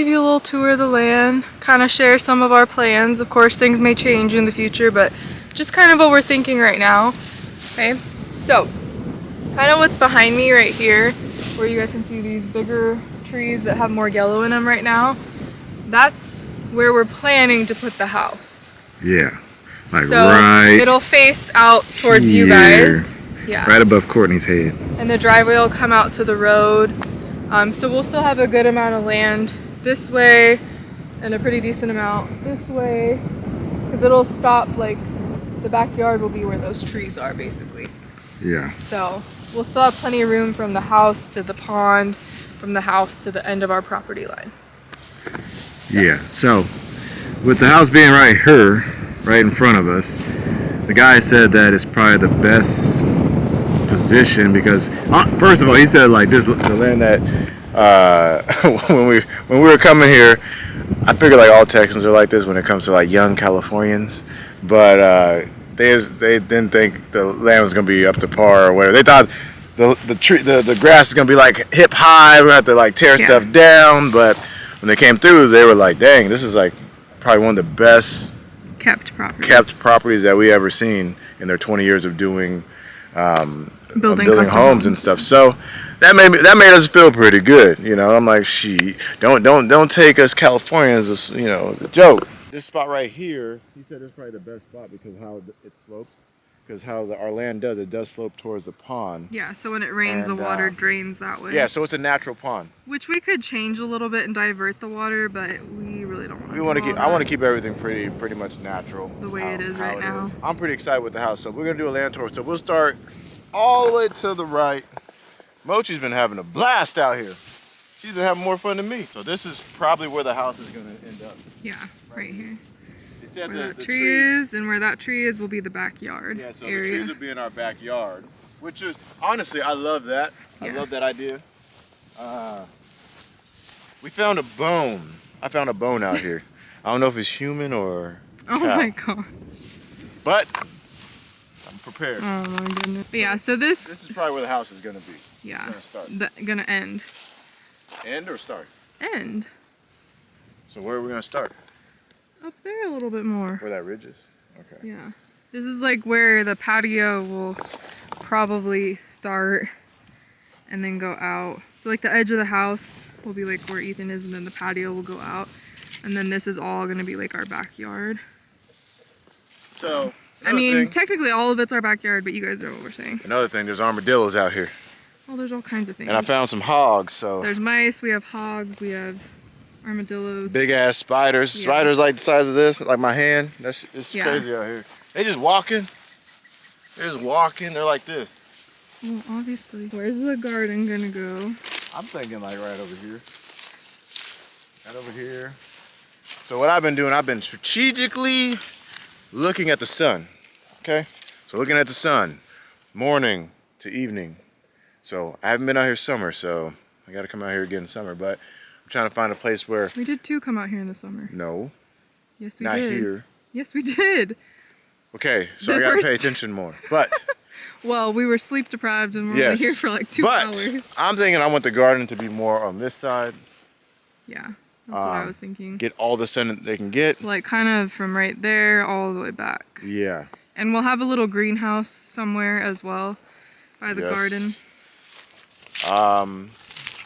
give you a little tour of the land, kind of share some of our plans. Of course, things may change in the future, but just kind of what we're thinking right now. Okay, so kind of what's behind me right here, where you guys can see these bigger trees that have more yellow in them right now. That's where we're planning to put the house. Yeah, like so right. It'll face out towards you guys. Yeah. Right above Courtney's head. And the driveway will come out to the road. So we'll still have a good amount of land this way and a pretty decent amount this way, because it'll stop, like the backyard will be where those trees are basically. Yeah. So we'll still have plenty of room from the house to the pond, from the house to the end of our property line. Yeah, so with the house being right here, right in front of us, the guy said that it's probably the best position because first of all, he said like this, the land that when we were coming here, I figured like all Texans are like this when it comes to like young Californians, but they didn't think the land was gonna be up to par or whatever. They thought the grass is gonna be like hip high, we're gonna have to like tear stuff down, but when they came through, they were like, dang, this is like probably one of the best kept properties that we ever seen in their 20 years of doing building homes and stuff. So that made us feel pretty good, you know. I'm like, don't take us Californians as, you know, as a joke. This spot right here, he said it's probably the best spot because how it slopes. Because how our land does, it does slope towards the pond. Yeah, so when it rains, the water drains that way. Yeah, so it's a natural pond. Which we could change a little bit and divert the water, but we really don't want to. I want to keep everything pretty much natural. The way it is right now. I'm pretty excited with the house, so we're gonna do a land tour. So we'll start all the way to the right. Mochi's been having a blast out here. She's been having more fun than me. So this is probably where the house is gonna end up. Yeah, right here. Where that tree is, and where that tree is will be the backyard area. The trees will be in our backyard, which is, honestly, I love that. I love that idea. We found a bone. I found a bone out here. I don't know if it's human or cow. Oh my god. But I'm prepared. Oh my goodness. But yeah, so this is probably where the house is going to be. Yeah. Gonna end. End or start? End. So where are we going to start? Up there a little bit more. Where that ridge is? Okay. Yeah. This is like where the patio will probably start and then go out. So like the edge of the house will be like where Ethan is, and then the patio will go out. And then this is all gonna be like our backyard. So, I mean, technically all of it's our backyard, but you guys know what we're saying. Another thing, there's armadillos out here. Well, there's all kinds of things. And I found some hogs, so. There's mice, we have hogs, we have armadillos. Big ass spiders. Yeah. Spiders like the size of this, like my hand. It's crazy out here. They just walking. They're just walking. They're like this. Well, obviously. Where's the garden gonna go? I'm thinking like right over here. Right over here. So what I've been doing, I've been strategically looking at the sun. Okay? So looking at the sun, morning to evening. So I haven't been out here summer, so I gotta come out here again in summer, but I'm trying to find a place where... We did too come out here in the summer. No. Yes, we did. Not here. Yes, we did. Okay, so I gotta pay attention more. But... well, we were sleep deprived and we were only here for like 2 hours. I'm thinking I want the garden to be more on this side. Yeah, that's what I was thinking. Get all the sun that they can get. Like kind of from right there all the way back. Yeah. And we'll have a little greenhouse somewhere as well by the garden.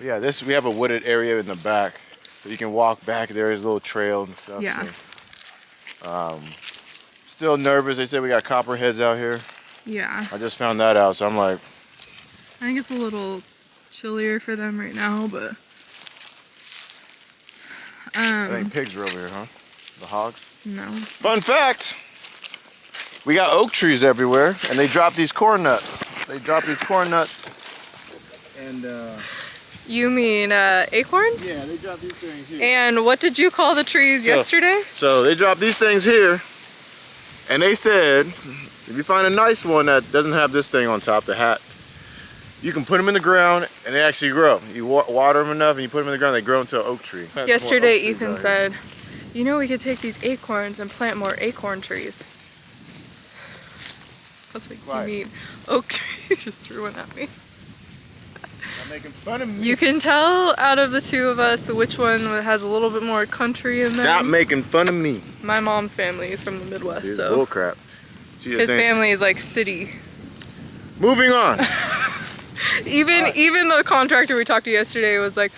Yeah, we have a wooded area in the back, so you can walk back. There is a little trail and stuff. Yeah. So, still nervous. They said we got copperheads out here. Yeah. I just found that out, so I'm like. I think it's a little chillier for them right now, but. I think pigs are over here, huh? The hogs? No. Fun fact. We got oak trees everywhere, and they drop these corn nuts. And you mean acorns? Yeah, they drop these things here. And what did you call the trees yesterday? So they dropped these things here, and they said, if you find a nice one that doesn't have this thing on top, the hat, you can put them in the ground and they actually grow. You water them enough and you put them in the ground, they grow into an oak tree. Yesterday Ethan said, you know, we could take these acorns and plant more acorn trees. I was like, you mean oak trees? Just threw one at me. Stop making fun of me. You can tell out of the two of us which one has a little bit more country in there. Stop making fun of me. My mom's family is from the Midwest, It's so bullcrap. his family is like city. Moving on. Even the contractor we talked to yesterday was like,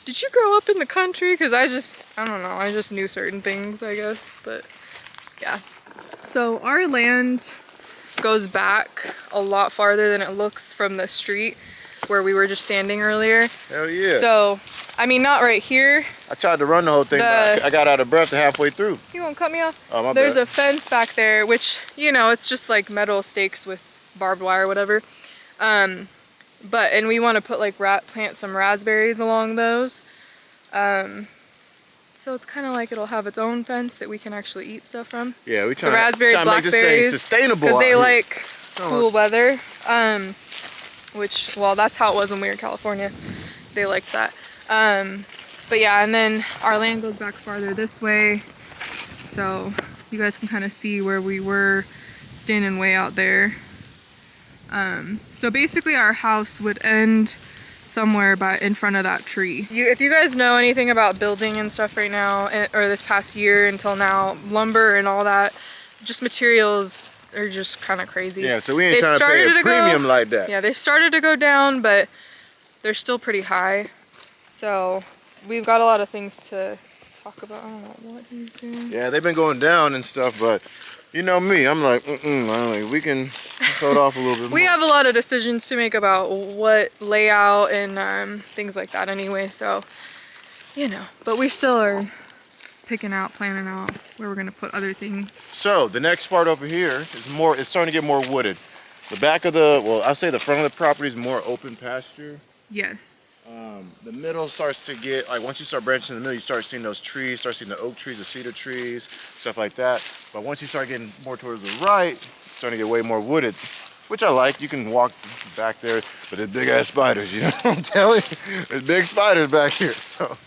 did you grow up in the country? Because I don't know, I just knew certain things, I guess, but yeah. So our land goes back a lot farther than it looks from the street where we were just standing earlier. Hell yeah. So, I mean, not right here. I tried to run the whole thing, but I got out of breath halfway through. You won't cut me off? Oh, my There's bad. a fence back there, which, you know, it's just like metal stakes with barbed wire or whatever. And we want to put like plant some raspberries along those. So it's kind of like it'll have its own fence that we can actually eat stuff from. Yeah, we So raspberries, trying to make this thing blackberries, sustainable. because they out here. like cool weather. Which, well, that's how it was when we were in California. They liked that. But yeah, and then our land goes back farther this way. So you guys can kind of see where we were standing way out there. So basically our house would end somewhere in front of that tree. If you guys know anything about building and stuff right now, or this past year until now, lumber and all that, just materials are just kind of crazy. Yeah, so we ain't trying to pay a premium like that. Yeah, they've started to go down, but they're still pretty high. So we've got a lot of things to talk about. I don't know what he's doing. Yeah, they've been going down and stuff, but you know me, I'm like, we can hold off a little bit more. We have a lot of decisions to make about what layout and things like that anyway, so, you know. But we still are planning out where we're gonna put other things. So the next part over here is it's starting to get more wooded. The back of I'll say the front of the property is more open pasture. Yes. The middle starts to get, like once you start branching in the middle, you start seeing those trees, start seeing the oak trees, the cedar trees, stuff like that. But once you start getting more towards the right, it's starting to get way more wooded, which I like. You can walk back there, but there's big ass spiders, you know what I'm telling you? There's big spiders back here, so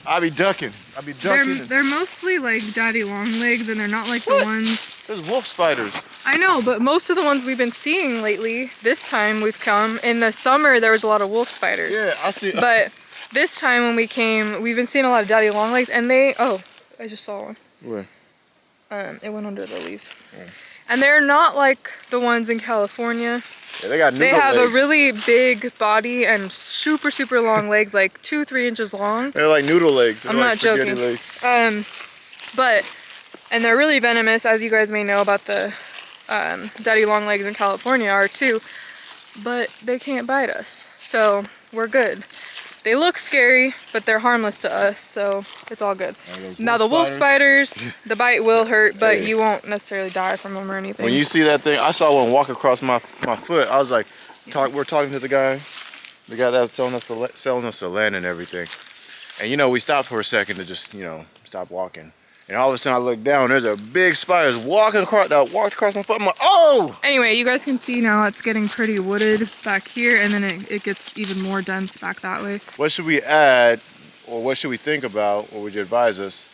I'll be ducking. They're mostly like daddy long legs, and they're not like the ones. There's wolf spiders. I know, but most of the ones we've been seeing lately, this time we've come, in the summer there was a lot of wolf spiders. Yeah, I see. But this time when we came, we've been seeing a lot of daddy long legs, and I just saw one. Where? It went under the leaves. Yeah. And they're not like the ones in California. Yeah, they got noodle They have legs. a really big body and super, super long legs, like 2-3 inches long. They're like noodle legs. I'm not joking. Legs. And they're really venomous, as you guys may know about the daddy long legs in California are too, but they can't bite us, so we're good. They look scary, but they're harmless to us, so it's all good. Now the wolf spiders, the bite will hurt, but you won't necessarily die from them or anything. When you see that thing, I saw one walk across my foot. I was like, we're talking to the guy that was selling us the land and everything. And you know, we stopped for a second to just, you know, stop walking. And all of a sudden I look down, there's a big spider walked across my foot. I'm like, oh! Anyway, you guys can see now it's getting pretty wooded back here, and then it gets even more dense back that way. What should we add, or what should we think about, or would you advise us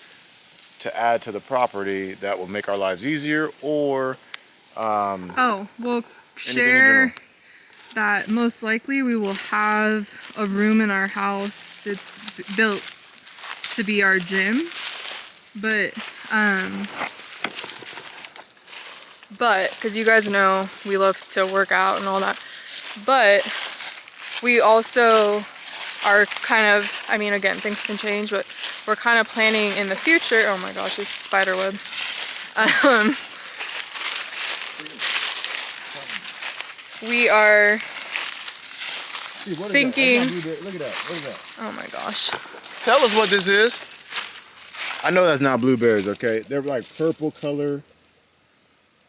to add to the property that will make our lives easier, or we'll share that most likely we will have a room in our house that's built to be our gym. But because you guys know we love to work out and all that, but we also are kind of, I mean, again, things can change, but we're kind of planning in the future. Oh my gosh, this spider web. We are thinking. Look at that. Oh my gosh. Tell us what this is. I know that's not blueberries, okay? They're like purple color.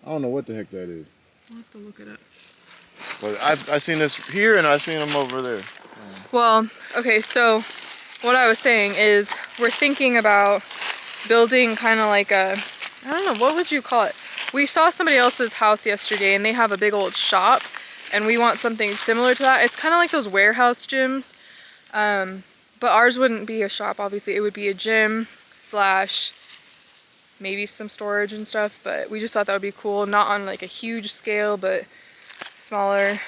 I don't know what the heck that is. I'll have to look it up. But I've seen this here and I've seen them over there. Well, okay, so what I was saying is we're thinking about building kind of like I don't know, what would you call it? We saw somebody else's house yesterday and they have a big old shop, and we want something similar to that. It's kind of like those warehouse gyms, but ours wouldn't be a shop, obviously. It would be a gym / maybe some storage and stuff, but we just thought that would be cool. Not on like a huge scale, but smaller.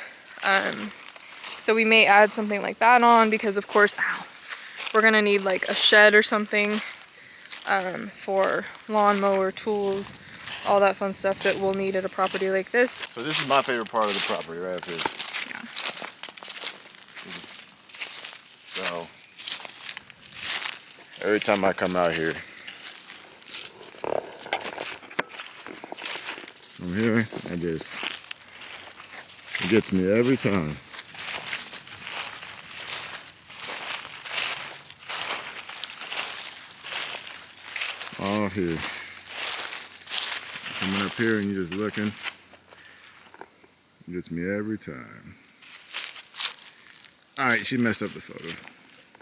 So we may add something like that on because of course, we're gonna need like a shed or something for lawnmower tools, all that fun stuff that we'll need at a property like this. So this is my favorite part of the property right up here. Yeah. So every time I come out here, from here, it gets me every time. All here. Coming up here and you're just looking. It gets me every time. Alright, she messed up the photo.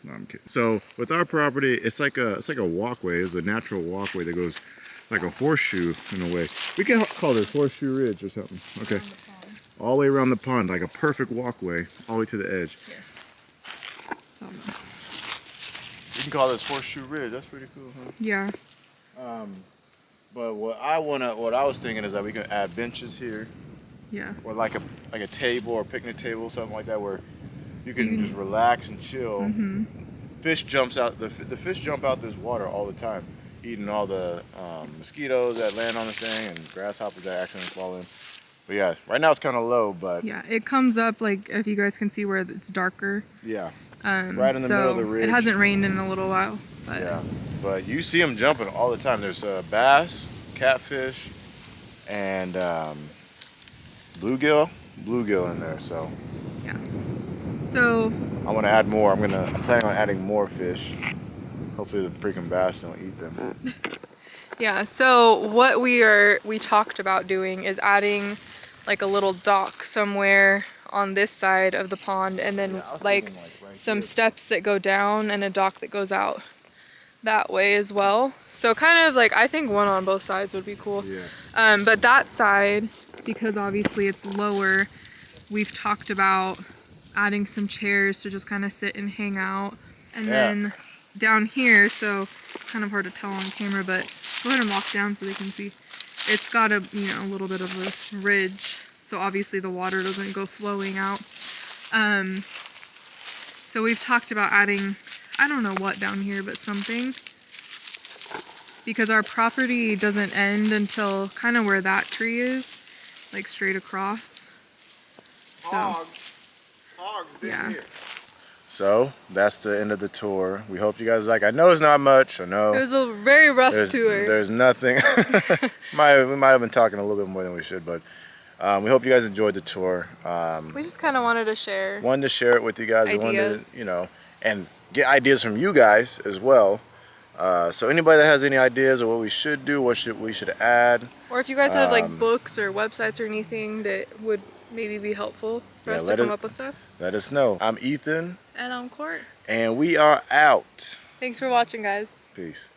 No, I'm kidding. So with our property, it's like a walkway. It's a natural walkway that goes like a horseshoe in a way. We can call this Horseshoe Ridge or something. Okay. All the way around the pond, like a perfect walkway, all the way to the edge. Here. We can call this Horseshoe Ridge. That's pretty cool, huh? Yeah. But what I was thinking is that we can add benches here. Yeah. Or like a table or picnic table, something like that, where you can just relax and chill. Mm-hmm. Fish jumps out. The fish jump out this water all the time, eating all the mosquitoes that land on the thing and grasshoppers that accidentally fall in. But yeah, right now it's kind of low, but yeah, it comes up like if you guys can see where it's darker. Yeah. Right in the so middle of the ridge. It hasn't rained in a little while. But yeah, but you see them jumping all the time. There's bass, catfish, and bluegill in there. So yeah. So I want to add more. I'm planning on adding more fish. Hopefully the freaking bass don't eat them. yeah. So what we talked about doing is adding like a little dock somewhere on this side of the pond, and then like right some here. steps that go down and a dock that goes out that way as well. So kind of like I think one on both sides would be cool. Yeah. But that side, because obviously it's lower, we've talked about adding some chairs to just kind of sit and hang out. And then down here, so kind of hard to tell on camera, but go ahead and walk down so they can see. It's got a little bit of a ridge, so obviously the water doesn't go flowing out. So we've talked about adding, I don't know what down here, but something. Because our property doesn't end until kind of where that tree is, like straight across. So, Hogs yeah. So that's the end of the tour. We hope you guys like. I know it's not much. I know It was a very rough tour. There's nothing. We might have been talking a little bit more than we should, but we hope you guys enjoyed the tour. We just kind of wanted to share. Wanted to share it with you guys. Ideas. We wanted to, and get ideas from you guys as well. So anybody that has any ideas of what we should do, we should add. Or if you guys have like books or websites or anything that would maybe be helpful for us to come up with stuff. Let us know. I'm Ethan. And I'm Court. And we are out. Thanks for watching, guys. Peace.